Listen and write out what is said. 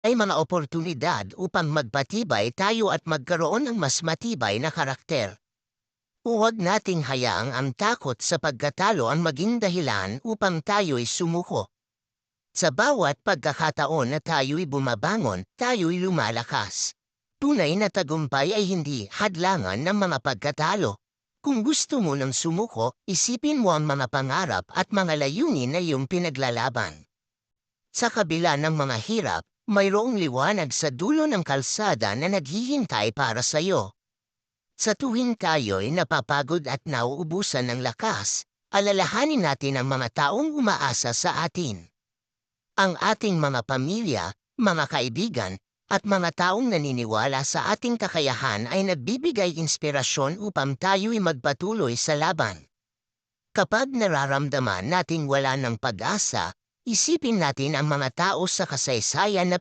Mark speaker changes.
Speaker 1: ay mga oportunidad upang magpatibay tayo at magkaroon ng mas matibay na karakter. Huwag nating hayaang ang takot sa pagkatalo ang maging dahilan upang tayo'y sumuko. Sa bawat pagkakataon na tayo'y bumabangon, tayo'y lumalakas. Tunay na tagumpay ay hindi hadlangan ng mga pagkatalo. Kung gusto mo ng sumuko, isipin mo ang mga pangarap at mga layunin na iyong pinaglalaban. Sa kabila ng mga hirap, mayroong liwanag sa dulo ng kalsada na naghihintay para sa iyo. Sa tuwing tayo'y napapagod at nauubusan ng lakas, alalahanin natin ang mga taong umaasa sa atin. Ang ating mga pamilya, mga kaibigan, at mga taong naniniwala sa ating kakayahan ay nagbibigay inspirasyon upang tayo'y magpatuloy sa laban. Kapag nararamdaman nating wala ng pag-asa, isipin natin ang mga tao sa kasaysayan na